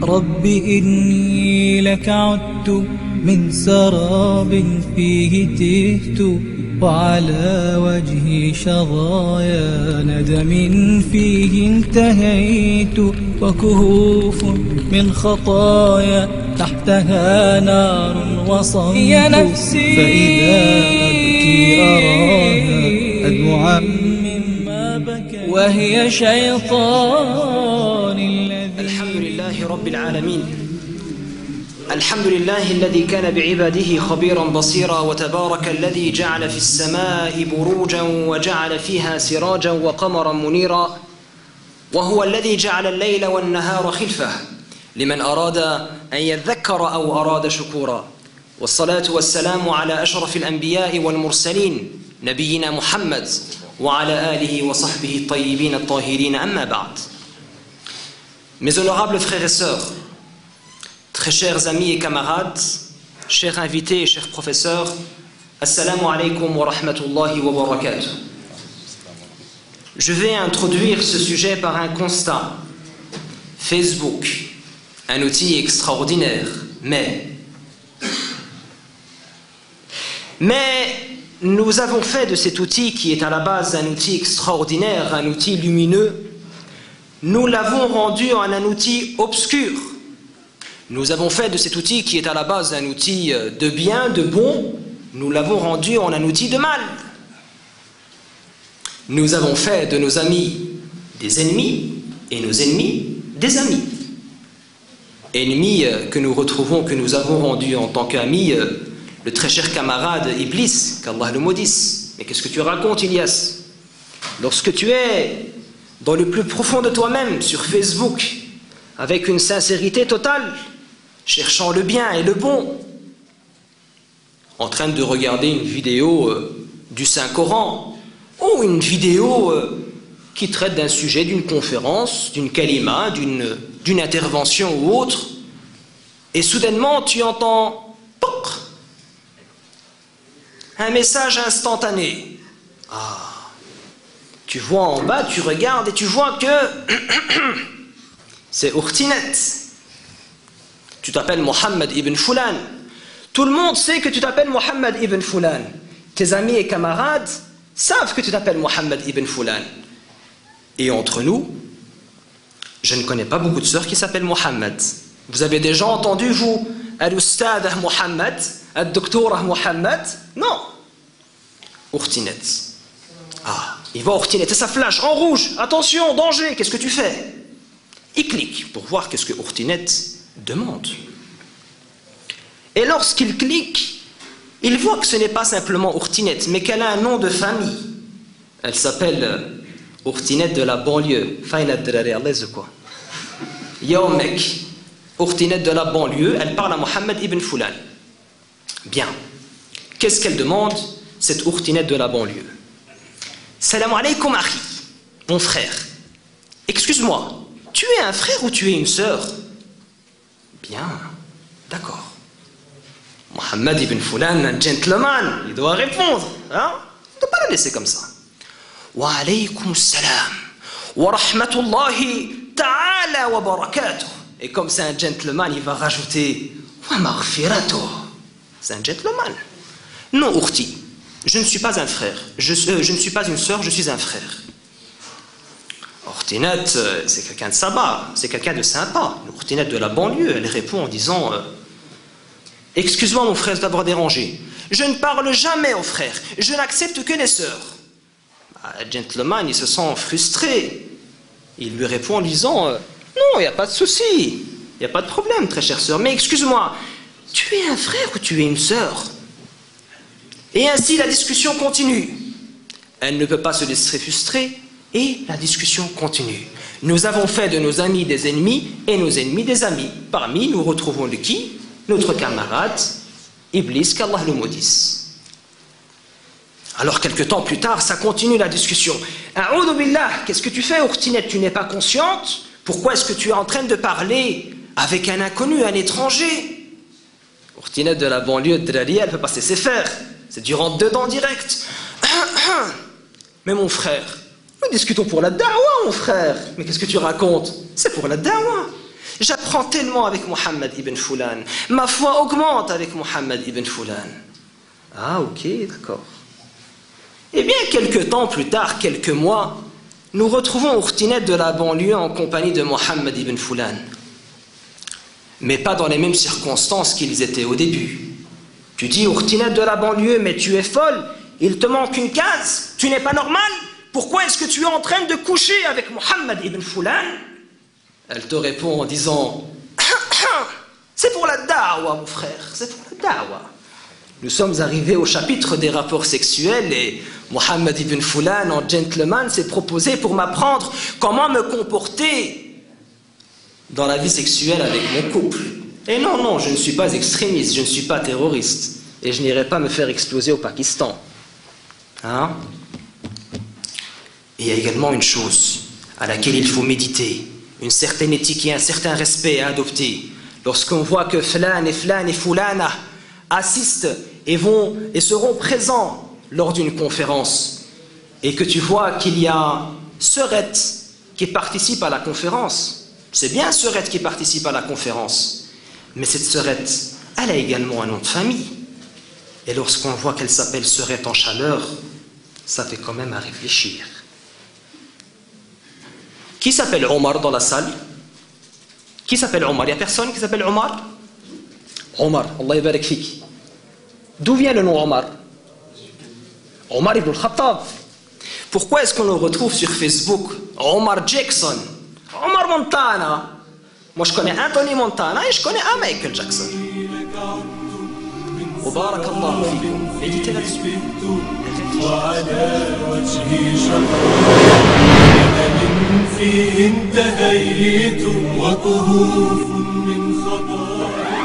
رب إني لك عدت من سراب فيه تهت وعلى وجهي شظايا ندم فيه انتهيت وكهوف من خطايا تحتها نار وصمت يا نفسي فإذا أبكي أراها أدمع مما بكى وهي شيطان الحمد لله رب العالمين الحمد لله الذي كان بعباده خبيرا بصيرا وتبارك الذي جعل في السماء بروجا وجعل فيها سراجا وقمرا منيرا وهو الذي جعل الليل والنهار خلفه لمن أراد أن يذكر أو أراد شكورا والصلاة والسلام على أشرف الأنبياء والمرسلين نبينا محمد وعلى آله وصحبه الطيبين الطاهرين أما بعد. Mes honorables frères et sœurs, très chers amis et camarades, chers invités et chers professeurs, Assalamu alaikum wa rahmatullahi wa barakatuh. Je vais introduire ce sujet par un constat. Facebook, un outil extraordinaire, mais nous avons fait de cet outil qui est à la base un outil extraordinaire, un outil lumineux, nous l'avons rendu en un outil obscur. Nous avons fait de cet outil qui est à la base un outil de bien, de bon, nous l'avons rendu en un outil de mal. Nous avons fait de nos amis des ennemis et nos ennemis des amis. Ennemis que nous retrouvons, que nous avons rendu en tant qu'amis, le très cher camarade Iblis, qu'Allah le maudisse. Mais qu'est-ce que tu racontes, Ilyas? Lorsque tu es dans le plus profond de toi-même, sur Facebook, avec une sincérité totale, cherchant le bien et le bon, en train de regarder une vidéo du Saint-Coran, ou une vidéo qui traite d'un sujet, d'une conférence, d'une kalima, d'une intervention ou autre, et soudainement tu entends un message instantané. Tu vois en bas, tu regardes et tu vois que c'est Urtinet. Tu t'appelles Mohammed ibn Fulan. Tout le monde sait que tu t'appelles Mohammed ibn Fulan. Tes amis et camarades savent que tu t'appelles Mohammed ibn Fulan. Et entre nous, je ne connais pas beaucoup de sœurs qui s'appellent Mohammed. Vous avez déjà entendu, vous, Al-Ustad Mohammed, Al-Doctor Mohammed? Non. Urtinet. Il va Urtinet et ça flash en rouge. Attention, danger, qu'est-ce que tu fais? Il clique pour voir qu'est-ce que Urtinet demande. Et lorsqu'il clique, il voit que ce n'est pas simplement Urtinet, mais qu'elle a un nom de famille. Elle s'appelle Urtinet de la banlieue. Yo mec, Urtinet de la banlieue, elle parle à Mohammed ibn Fulan. Bien. Qu'est-ce qu'elle demande, cette Urtinet de la banlieue? Salam alaykoum akhi, mon frère. Excuse-moi, tu es un frère ou tu es une sœur? Bien, d'accord. Mohammed ibn Fulan, un gentleman, il doit répondre. Hein? Il ne doit pas la laisser comme ça. Wa alaykoum salam, wa rahmatullahi ta'ala wa barakatuh. Et comme c'est un gentleman, il va rajouter wa maghfiratuh. C'est un gentleman. Non, Urti. Je ne suis pas un frère, je ne suis pas une sœur, je suis un frère. Urtinet, c'est quelqu'un de sympa, c'est quelqu'un de sympa. Urtinet de la banlieue, elle répond en disant excuse-moi mon frère d'avoir dérangé, je ne parle jamais aux frères, je n'accepte que les sœurs. Le gentleman, il se sent frustré. Il lui répond en disant non, il n'y a pas de souci, il n'y a pas de problème, très chère sœur, mais excuse-moi, tu es un frère ou tu es une sœur? Et ainsi la discussion continue. Elle ne peut pas se laisser frustrer et la discussion continue. Nous avons fait de nos amis des ennemis et nos ennemis des amis. Parmi nous retrouvons le qui? Notre camarade Iblis, qu'Allah le maudisse. Alors quelque temps plus tard, ça continue la discussion. A'oudou billah, qu'est-ce que tu fais, Urtinet? Tu n'es pas consciente? Pourquoi est-ce que tu es en train de parler avec un inconnu, un étranger? Urtinet de la banlieue de Drari, elle peut pas se laisser faire. C'est du rentre-dedans direct. Mais mon frère, nous discutons pour la dawa, mon frère. Mais qu'est-ce que tu racontes? C'est pour la dawa. J'apprends tellement avec Mohammed ibn Fulan. Ma foi augmente avec Mohammed ibn Fulan. Ah, ok, d'accord. Eh bien, quelques temps plus tard, quelques mois, nous retrouvons Ourtinet de la banlieue en compagnie de Mohammed ibn Fulan. Mais pas dans les mêmes circonstances qu'ils étaient au début. Tu dis, Ourtinet de la banlieue, mais tu es folle, il te manque une case, tu n'es pas normal. Pourquoi est-ce que tu es en train de coucher avec Mohammed ibn Fulan? Elle te répond en disant, c'est pour la da'wa, mon frère, c'est pour la da'wa. Nous sommes arrivés au chapitre des rapports sexuels et Mohammed ibn Fulan, en gentleman, s'est proposé pour m'apprendre comment me comporter dans la vie sexuelle avec mon couple. Et non, non, je ne suis pas extrémiste, je ne suis pas terroriste. Et je n'irai pas me faire exploser au Pakistan. Hein? Et il y a également une chose à laquelle il faut méditer, une certaine éthique et un certain respect à adopter. Lorsqu'on voit que Flan et Fulana assistent et seront présents lors d'une conférence, et que tu vois qu'il y a Serette qui participe à la conférence, c'est bien Serette qui participe à la conférence, mais cette Serette, elle a également un nom de famille. Et lorsqu'on voit qu'elle s'appelle Serette en chaleur, ça fait quand même à réfléchir. Qui s'appelle Omar dans la salle? Qui s'appelle Omar? Il n'y a personne qui s'appelle Omar? Omar, Allah yabarak fik. D'où vient le nom Omar? Omar ibn al-Khattab. Pourquoi est-ce qu'on le retrouve sur Facebook? Omar Jackson, Omar Montana. Moi je connais Anthony Montana et je connais un Michael Jackson. وبارك الله فيكم. Méditez là-dessus. وعلى وجهي شهر فيه انتهيت وكهوف من خطايا